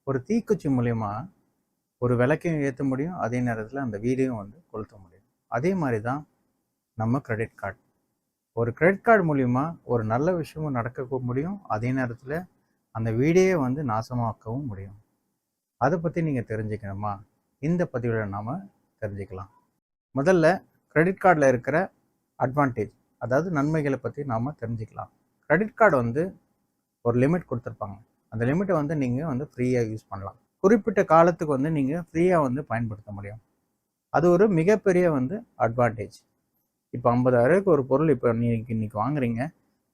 ஒரு தீக்குச்சி மூலியமா ஒரு விளக்கையும் ஏற்ற முடியும். அதே நேரத்தில் அந்த வீடையும் வந்து கொளுத்த முடியும். அதே மாதிரி தான் நம்ம கிரெடிட் கார்டு. ஒரு கிரெடிட் கார்டு மூலியமா ஒரு நல்ல விஷயமும் நடக்க முடியும். அதே நேரத்தில் அந்த வீடையே வந்து நாசமாக்கவும் முடியும். அதை பற்றி நீங்கள் தெரிஞ்சுக்கணுமா? இந்த பதிவில் நாம் தெரிஞ்சுக்கலாம். முதல்ல கிரெடிட் கார்டில் இருக்கிற அட்வான்டேஜ், அதாவது நன்மைகளை பற்றி நாம் தெரிஞ்சுக்கலாம். கிரெடிட் கார்டு வந்து ஒரு லிமிட் கொடுத்துருப்பாங்க. அந்த லிமிட்டை வந்து நீங்கள் வந்து ஃப்ரீயாக யூஸ் பண்ணலாம். குறிப்பிட்ட காலத்துக்கு வந்து நீங்கள் ஃப்ரீயாக வந்து பயன்படுத்த முடியும். அது ஒரு மிகப்பெரிய வந்து அட்வான்டேஜ். இப்போ 50,000க்கு ஒரு பொருள் இப்போ இன்னைக்கு வாங்குறீங்க,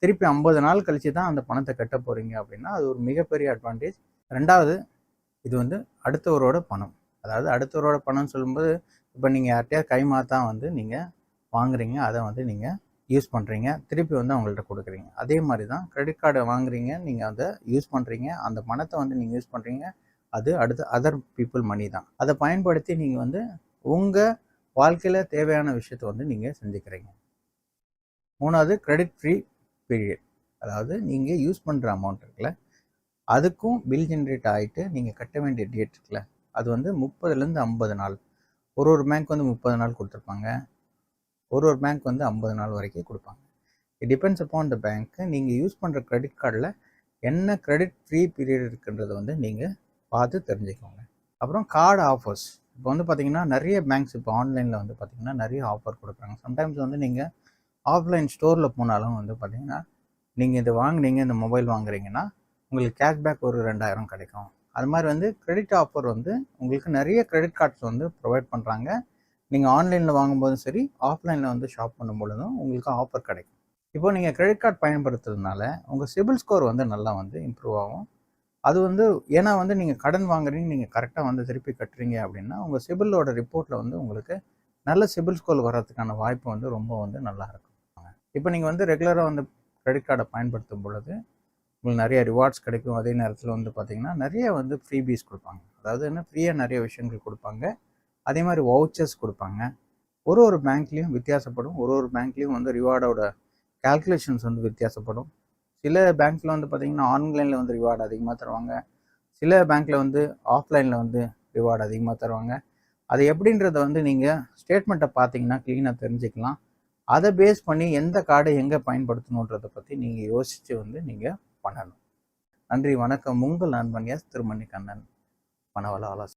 திருப்பி 50 நாள் கழிச்சு தான் அந்த பணத்தை கட்ட போகிறீங்க அப்படின்னா அது ஒரு மிகப்பெரிய அட்வான்டேஜ். ரெண்டாவது, இது வந்து அடுத்தவரோட பணம். அதாவது அடுத்தவரோட பணம்னு சொல்லும்போது, இப்போ நீங்கள் யார்கிட்டயா கைமாத்தா வந்து நீங்கள் வாங்குறீங்க, அதை வந்து நீங்கள் யூஸ் பண்ணுறீங்க, திருப்பி வந்து அவங்கள்ட்ட கொடுக்குறீங்க. அதே மாதிரி தான் கிரெடிட் கார்டை வாங்குறீங்க, நீங்கள் அதை யூஸ் பண்ணுறீங்க, அந்த பணத்தை வந்து நீங்கள் யூஸ் பண்ணுறீங்க, அது அடுத்த அதர் பீப்புள் மணி தான். அதை பயன்படுத்தி நீங்கள் வந்து உங்கள் வாழ்க்கையில் தேவையான விஷயத்தை வந்து நீங்கள் செஞ்சுக்கிறீங்க. மூணாவது, கிரெடிட் ஃப்ரீ பீரியட். அதாவது நீங்கள் யூஸ் பண்ணுற அமௌண்ட் இருக்குல்ல, அதுக்கும் பில் ஜென்ரேட் ஆகிட்டு நீங்கள் கட்ட வேண்டிய டேட் இருக்குல்ல, அது வந்து 30லேருந்து 50 நாள். ஒரு பேங்க் வந்து 30 நாள் கொடுத்துருப்பாங்க, ஒரு பேங்க் வந்து 50 நாள் வரைக்கும் கொடுப்பாங்க. It depends upon the bank. நீங்கள் யூஸ் பண்ணுற கிரெடிட் கார்டில் என்ன கிரெடிட் ஃப்ரீ பீரியட் இருக்குன்றதை வந்து நீங்கள் பார்த்து தெரிஞ்சுக்கோங்க. அப்புறம் கார்டு ஆஃபர்ஸ். இப்போ வந்து பார்த்தீங்கன்னா நிறைய பேங்க்ஸ் இப்போ ஆன்லைனில் வந்து பார்த்தீங்கன்னா நிறைய ஆஃபர் கொடுக்குறாங்க. சம்டைம்ஸ் வந்து நீங்கள் ஆஃப்லைன் ஸ்டோரில் போனாலும் வந்து பார்த்தீங்கன்னா, நீங்கள் இது வாங்குனீங்க, இந்த மொபைல் வாங்குறீங்கன்னா உங்களுக்கு கேஷ்பேக் ஒரு 2000 கிடைக்கும். அது மாதிரி வந்து கிரெடிட் ஆஃபர் வந்து உங்களுக்கு நிறைய கிரெடிட் கார்ட்ஸ் வந்து ப்ரொவைட் பண்ணுறாங்க. நீங்கள் ஆன்லைனில் வாங்கும்போதும் சரி, ஆஃப்லைனில் வந்து ஷாப் பண்ணும்பொழுதும் உங்களுக்கு ஆஃபர் கிடைக்கும். இப்போ நீங்கள் கிரெடிட் கார்டு பயன்படுத்துறதுனால உங்கள் சிபில் ஸ்கோர் வந்து நல்லா வந்து இம்ப்ரூவ் ஆகும். அது வந்து ஏன்னா வந்து நீங்கள் கடன் வாங்குறீங்க, நீங்கள் கரெக்டாக வந்து திருப்பி கட்டுறீங்க அப்படின்னா உங்கள் சிபிலோட ரிப்போர்ட்டில் வந்து உங்களுக்கு நல்ல சிபில் ஸ்கோர் வர்றதுக்கான வாய்ப்பு வந்து ரொம்ப வந்து நல்லா இருக்கும். இப்போ நீங்கள் வந்து ரெகுலராக வந்து கிரெடிட் கார்டை பயன்படுத்தும் பொழுது உங்களுக்கு நிறைய ரிவார்ட்ஸ் கிடைக்கும். அதே நேரத்தில் வந்து பார்த்திங்கன்னா நிறைய வந்து ஃப்ரீபீஸ் கொடுப்பாங்க. அதாவது என்ன, ஃப்ரீயாக நிறைய விஷயங்கள் கொடுப்பாங்க. அதே மாதிரி வவுச்சர்ஸ் கொடுப்பாங்க. ஒரு பேங்க்லேயும் வித்தியாசப்படும். ஒரு பேங்க்லேயும் வந்து ரிவார்டோட கால்குலேஷன்ஸ் வந்து வித்தியாசப்படும். சில பேங்க்கில் வந்து பார்த்திங்கன்னா ஆன்லைனில் வந்து ரிவார்டு அதிகமாக தருவாங்க, சில பேங்க்கில் வந்து ஆஃப்லைனில் வந்து ரிவார்டு அதிகமாக தருவாங்க. அது எப்படின்றத வந்து நீங்கள் ஸ்டேட்மெண்ட்டை பார்த்தீங்கன்னா க்ளீனாக தெரிஞ்சுக்கலாம். அதை பேஸ் பண்ணி எந்த கார்டை எங்கே பயன்படுத்தணுன்றதை பற்றி நீங்கள் யோசித்து வந்து நீங்கள் பண்ணணும். நன்றி, வணக்கம். உங்கள் நண்பன் எஸ் திருமணிகண்ணன், பணவள ஆலோசனை.